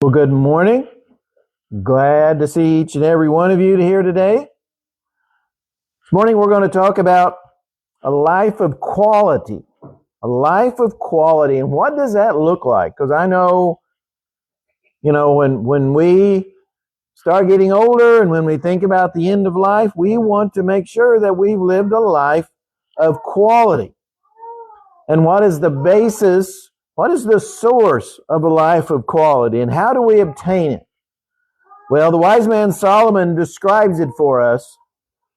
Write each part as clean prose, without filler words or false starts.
Well, good morning. Glad to see each and every one of you here today. This morning we're going to talk about a life of quality. A life of quality. And what does that look like? Because I know, when we start getting older and when we think about the end of life, we want to make sure that we've lived a life of quality. And what is the basis? What is the source of a life of quality? And how do we obtain it? Well, the wise man Solomon describes it for us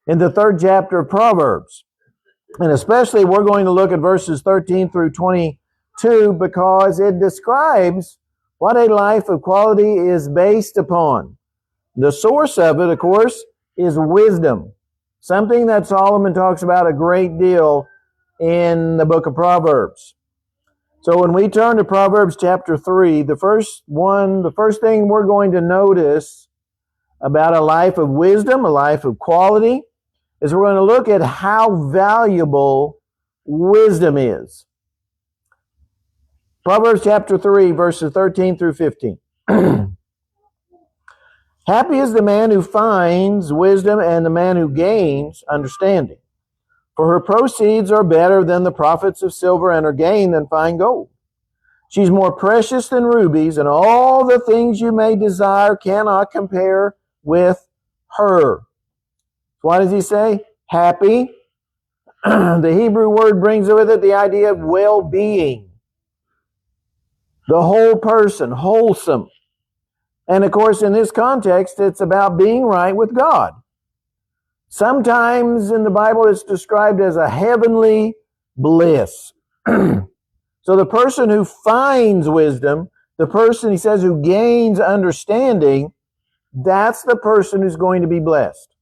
in the 3rd chapter of Proverbs. And especially we're going to look at verses 13 through 22 because it describes what a life of quality is based upon. The source of it, of course, is wisdom. Something that Solomon talks about a great deal in the book of Proverbs. So when we turn to Proverbs chapter 3, the first thing we're going to notice about a life of wisdom, a life of quality, is we're going to look at how valuable wisdom is. Proverbs chapter 3, verses 13 through 15. Happy is the man who finds wisdom and the man who gains understanding. For her proceeds are better than the profits of silver and her gain than fine gold. She's more precious than rubies, and all the things you may desire cannot compare with her. What does he say? Happy. The Hebrew word brings with it the idea of well-being. The whole person, wholesome. And of course, in this context, it's about being right with God. Sometimes in the Bible, it's described as a heavenly bliss. So the person who finds wisdom, the person, he says, who gains understanding, that's the person who's going to be blessed.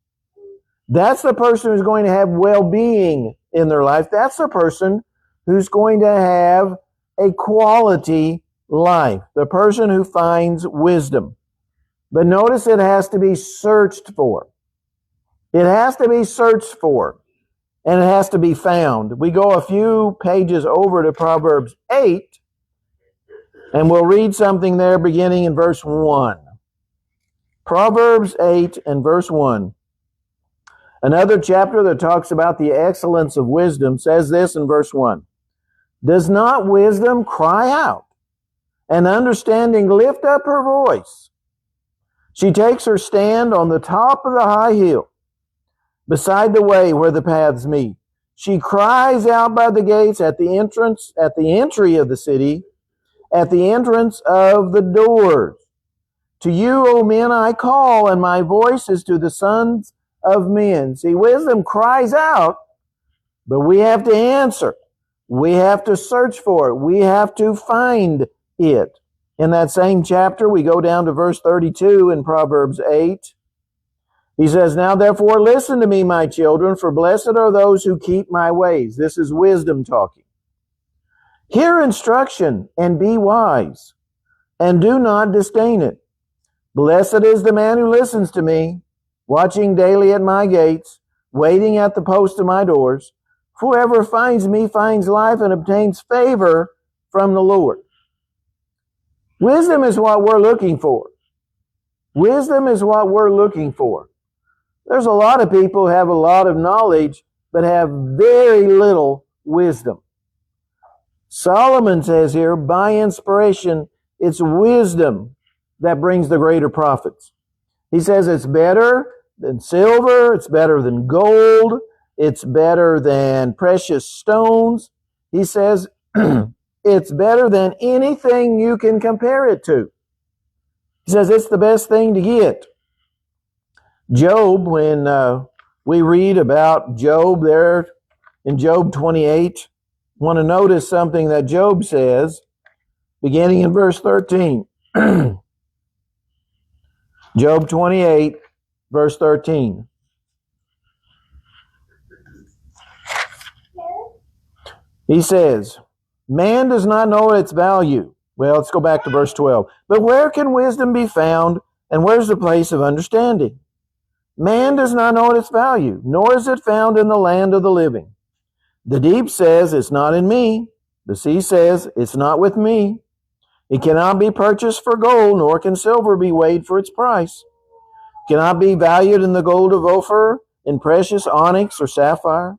That's the person who's going to have well-being in their life. That's the person who's going to have a quality life. The person who finds wisdom. But notice it has to be searched for. It has to be searched for. And it has to be found. We go a few pages over to Proverbs 8. And we'll read something there beginning in verse 1. Proverbs 8 and verse 1. Another chapter that talks about the excellence of wisdom says this in verse 1. Does not wisdom cry out, and understanding lift up her voice? She takes her stand on the top of the high hill, beside the way where the paths meet. She cries out by the gates at the entry of the city, at the entrance of the doors. To you, O men, I call, and my voice is to the sons of men. See, wisdom cries out, but we have to answer. We have to search for it. We have to find it. In that same chapter, we go down to verse 32 in Proverbs 8. He says, Now therefore listen to me, my children, for blessed are those who keep my ways. This is wisdom talking. Hear instruction and be wise, and do not disdain it. Blessed is the man who listens to me, watching daily at my gates, waiting at the post of my doors. Whoever finds me finds life and obtains favor from the Lord. Wisdom is what we're looking for. Wisdom is what we're looking for. There's a lot of people who have a lot of knowledge, but have very little wisdom. Solomon says here, by inspiration, it's wisdom that brings the greater profits. He says it's better than silver, it's better than gold, it's better than precious stones. He says it's better than anything you can compare it to. He says it's the best thing to get. Job, when we read about Job there in Job 28, want to notice something that Job says, beginning in verse 13. Job 28, verse 13. He says, Man does not know its value. Well, let's go back to verse 12. But where can wisdom be found, and where's the place of understanding? Man does not know its value, nor is it found in the land of the living. The deep says, it's not in me. The sea says, it's not with me. It cannot be purchased for gold, nor can silver be weighed for its price. It cannot be valued in the gold of Ophir, in precious onyx or sapphire.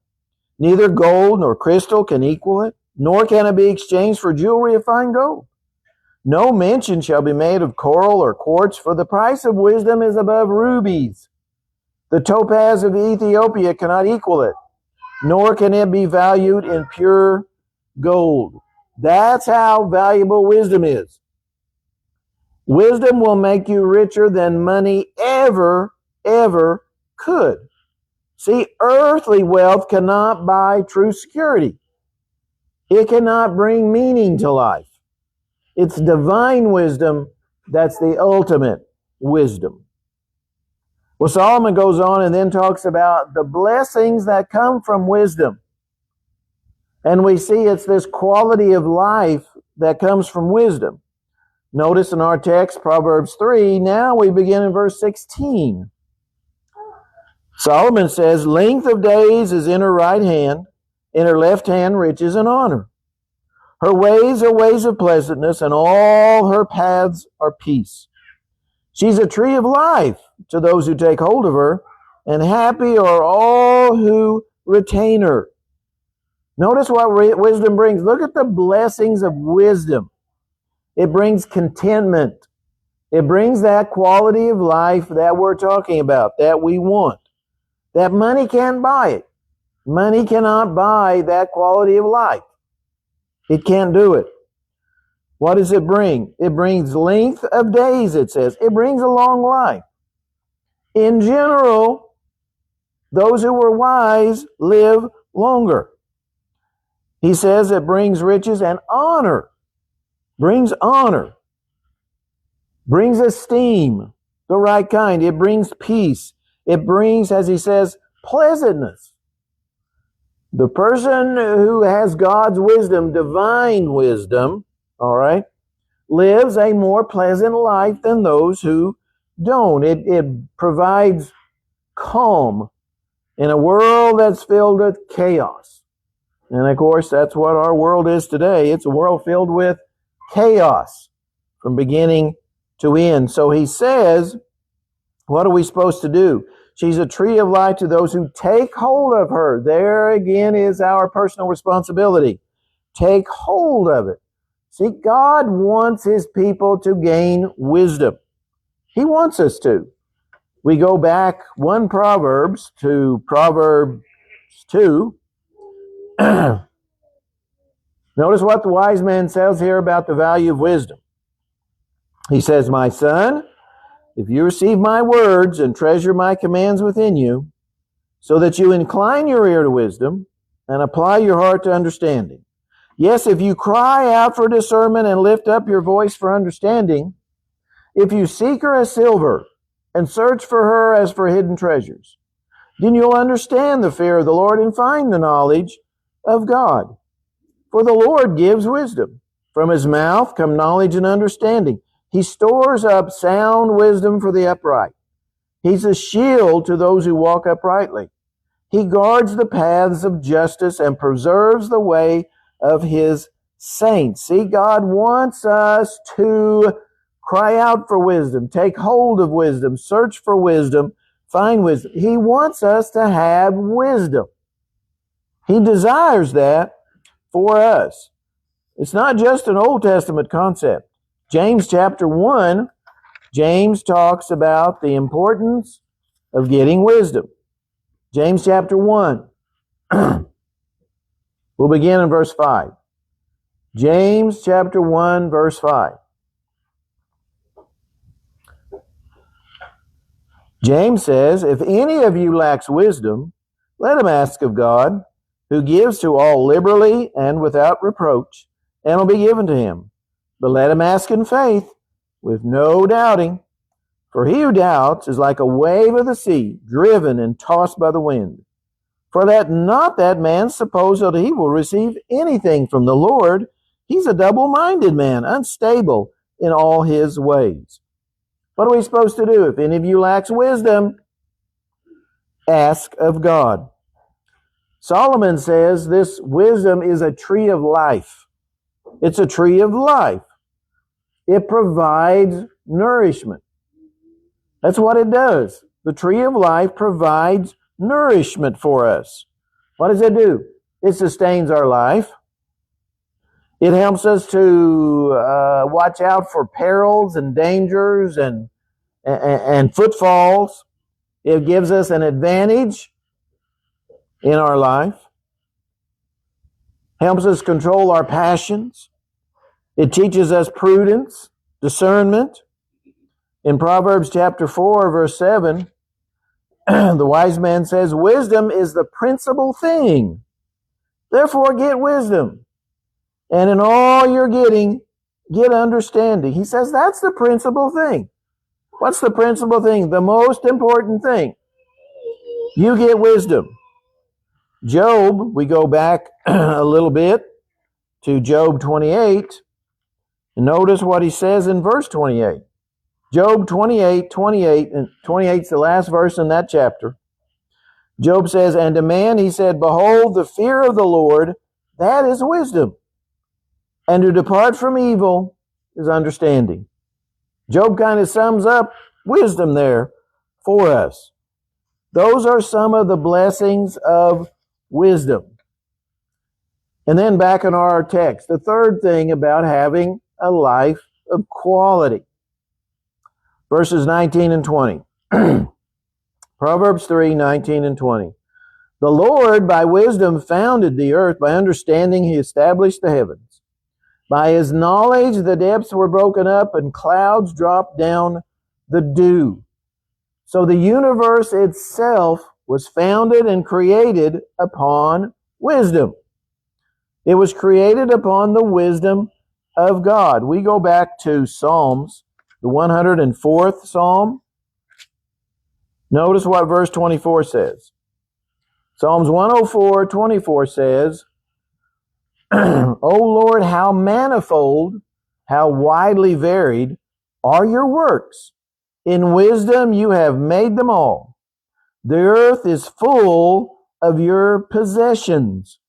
Neither gold nor crystal can equal it, nor can it be exchanged for jewelry of fine gold. No mention shall be made of coral or quartz, for the price of wisdom is above rubies. The topaz of Ethiopia cannot equal it, nor can it be valued in pure gold. That's how valuable wisdom is. Wisdom will make you richer than money ever could. See, earthly wealth cannot buy true security. It cannot bring meaning to life. It's divine wisdom that's the ultimate wisdom. Well, Solomon goes on and then talks about the blessings that come from wisdom. And we see it's this quality of life that comes from wisdom. Notice in our text, Proverbs 3, now we begin in verse 16. Solomon says, length of days is in her right hand, in her left hand riches and honor. Her ways are ways of pleasantness, and all her paths are peace. She's a tree of life to those who take hold of her, and happy are all who retain her. Notice what wisdom brings. Look at the blessings of wisdom. It brings contentment. It brings that quality of life that we're talking about, that we want. That money can't buy it. Money cannot buy that quality of life. It can't do it. What does it bring? It brings length of days, it says. It brings a long life. In general, those who were wise live longer. He says it brings riches and honor. Brings honor. Brings esteem, the right kind. It brings peace. It brings, as he says, pleasantness. The person who has God's wisdom, divine wisdom, all right, lives a more pleasant life than those who don't. It provides calm in a world that's filled with chaos. And of course, that's what our world is today. It's a world filled with chaos from beginning to end. So he says, what are we supposed to do? She's a tree of life to those who take hold of her. There again is our personal responsibility. Take hold of it. See, God wants his people to gain wisdom. He wants us to. We go back one Proverbs to Proverbs 2. Notice what the wise man says here about the value of wisdom. He says, my son, if you receive my words and treasure my commands within you, so that you incline your ear to wisdom and apply your heart to understanding. Yes, if you cry out for discernment and lift up your voice for understanding, if you seek her as silver and search for her as for hidden treasures, then you'll understand the fear of the Lord and find the knowledge of God. For the Lord gives wisdom. From his mouth come knowledge and understanding. He stores up sound wisdom for the upright. He's a shield to those who walk uprightly. He guards the paths of justice and preserves the way of his saints. See, God wants us to cry out for wisdom, take hold of wisdom, search for wisdom, find wisdom. He wants us to have wisdom. He desires that for us. It's not just an Old Testament concept. James chapter 1, James talks about the importance of getting wisdom. James chapter 1. We'll begin in verse 5. James chapter 1, verse 5. James says, if any of you lacks wisdom, let him ask of God, who gives to all liberally and without reproach, and will be given to him. But let him ask in faith, with no doubting. For he who doubts is like a wave of the sea, driven and tossed by the wind. For that not that man suppose that he will receive anything from the Lord. He's a double-minded man, unstable in all his ways. What are we supposed to do? If any of you lacks wisdom, ask of God. Solomon says this wisdom is a tree of life. It's a tree of life. It provides nourishment. That's what it does. The tree of life provides nourishment for us. What does it do? It sustains our life. It helps us to watch out for perils and dangers and footfalls. It gives us an advantage in our life. Helps us control our passions. It teaches us prudence, discernment. In Proverbs chapter 4, verse 7, the wise man says, wisdom is the principal thing. Therefore get wisdom. And in all you're getting, get understanding. He says that's the principal thing. What's the principal thing? The most important thing. You get wisdom. Job, we go back a little bit to Job 28. And notice what he says in verse 28. Job 28, and 28 is the last verse in that chapter. Job says, and to man he said, behold, the fear of the Lord, that is wisdom. And to depart from evil is understanding. Job kind of sums up wisdom there for us. Those are some of the blessings of wisdom. And then back in our text, the third thing about having a life of quality. Verses 19 and 20. Proverbs 3, 19 and 20. The Lord by wisdom founded the earth. By understanding he established the heavens. By his knowledge the depths were broken up and clouds dropped down the dew. So the universe itself was founded and created upon wisdom. It was created upon the wisdom of God. We go back to Psalms, the 104th Psalm. Notice what verse 24 says. Psalms 104, 24 says, O Lord, how manifold, how widely varied are your works. In wisdom you have made them all. The earth is full of your possessions.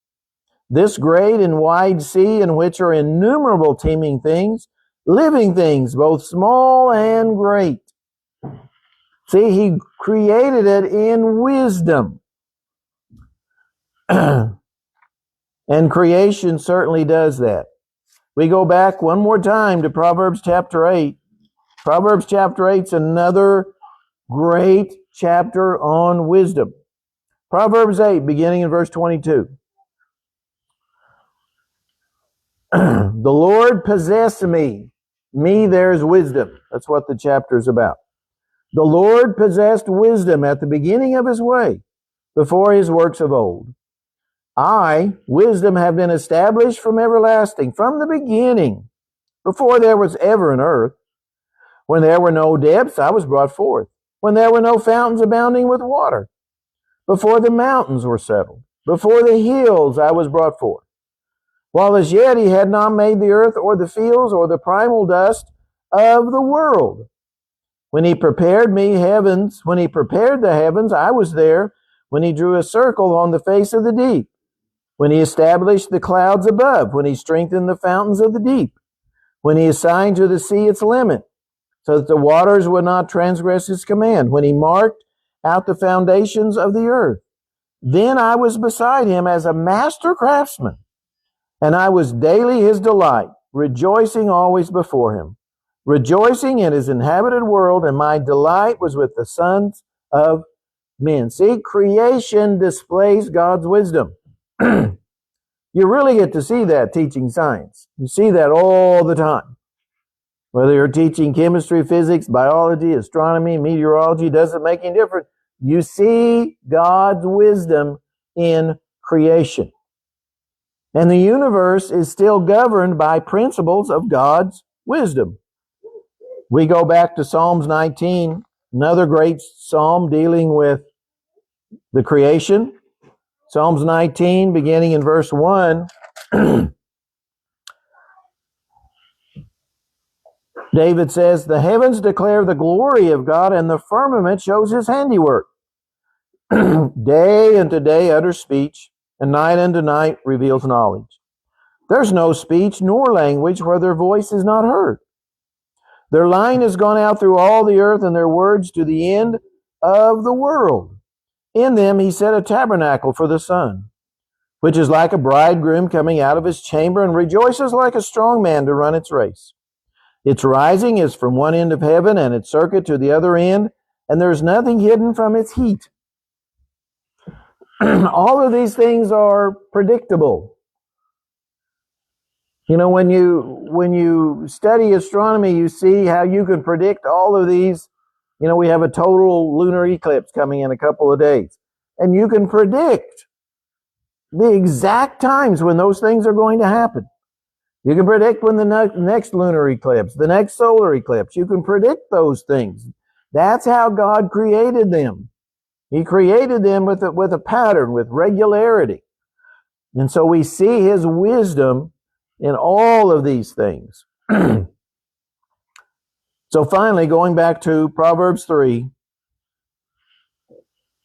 This great and wide sea in which are innumerable teeming things, living things, both small and great. See, he created it in wisdom. And creation certainly does that. We go back one more time to Proverbs chapter 8. Proverbs chapter 8 is another great chapter on wisdom. Proverbs 8, beginning in verse 22. The Lord possessed me. Me, there's wisdom. That's what the chapter is about. The Lord possessed wisdom at the beginning of his way, before his works of old. I, wisdom, have been established from everlasting, from the beginning, before there was ever an earth. When there were no depths, I was brought forth. When there were no fountains abounding with water. Before the mountains were settled. Before the hills, I was brought forth. While as yet he had not made the earth or the fields or the primal dust of the world. When he prepared the heavens, I was there. When he drew a circle on the face of the deep. When he established the clouds above. When he strengthened the fountains of the deep. When he assigned to the sea its limit, so that the waters would not transgress his command. When he marked out the foundations of the earth. Then I was beside him as a master craftsman. And I was daily his delight, rejoicing always before him, rejoicing in his inhabited world, and my delight was with the sons of men. See, creation displays God's wisdom. You really get to see that teaching science. You see that all the time. Whether you're teaching chemistry, physics, biology, astronomy, meteorology, doesn't make any difference. You see God's wisdom in creation. And the universe is still governed by principles of God's wisdom. We go back to Psalms 19, another great psalm dealing with the creation. Psalms 19, beginning in verse 1. David says, the heavens declare the glory of God, and the firmament shows his handiwork. Day unto day utters speech, and night unto night reveals knowledge. There's no speech nor language where their voice is not heard. Their line has gone out through all the earth, and their words to the end of the world. In them he set a tabernacle for the sun, which is like a bridegroom coming out of his chamber, and rejoices like a strong man to run its race. Its rising is from one end of heaven, and its circuit to the other end, and there is nothing hidden from its heat. All of these things are predictable. You know, when you study astronomy, you see how you can predict all of these. You know, we have a total lunar eclipse coming in a couple of days, and you can predict the exact times when those things are going to happen. You can predict when the next lunar eclipse, the next solar eclipse. You can predict those things. That's how God created them. He created them with a pattern, with regularity. And so we see His wisdom in all of these things. So finally, going back to Proverbs 3,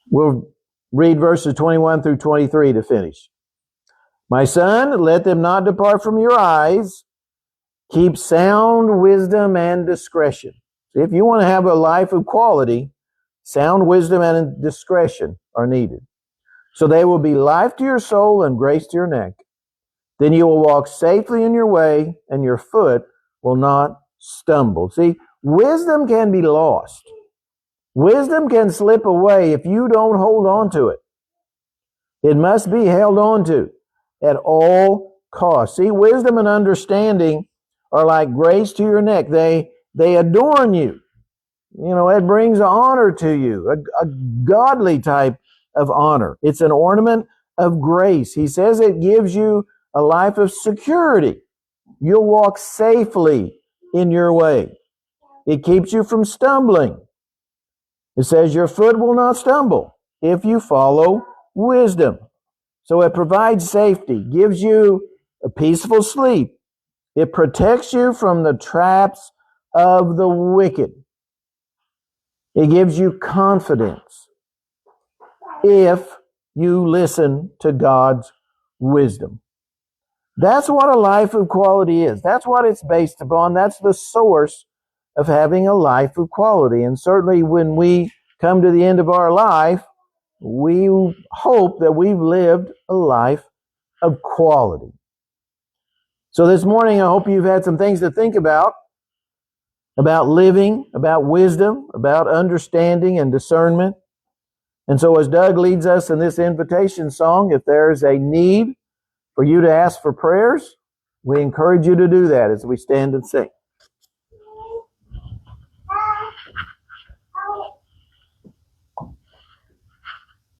we'll read verses 21 through 23 to finish. My son, let them not depart from your eyes. Keep sound wisdom and discretion. So if you want to have a life of quality, sound wisdom and discretion are needed. So they will be life to your soul and grace to your neck. Then you will walk safely in your way, and your foot will not stumble. See, wisdom can be lost. Wisdom can slip away if you don't hold on to it. It must be held on to at all costs. See, wisdom and understanding are like grace to your neck. They adorn you. You know, it brings honor to you, a godly type of honor. It's an ornament of grace. He says it gives you a life of security. You'll walk safely in your way. It keeps you from stumbling. It says your foot will not stumble if you follow wisdom. So it provides safety, gives you a peaceful sleep. It protects you from the traps of the wicked. It gives you confidence if you listen to God's wisdom. That's what a life of quality is. That's what it's based upon. That's the source of having a life of quality. And certainly when we come to the end of our life, we hope that we've lived a life of quality. So this morning, I hope you've had some things to think about living, about wisdom, about understanding and discernment. And so as Doug leads us in this invitation song, if there's a need for you to ask for prayers, we encourage you to do that as we stand and sing.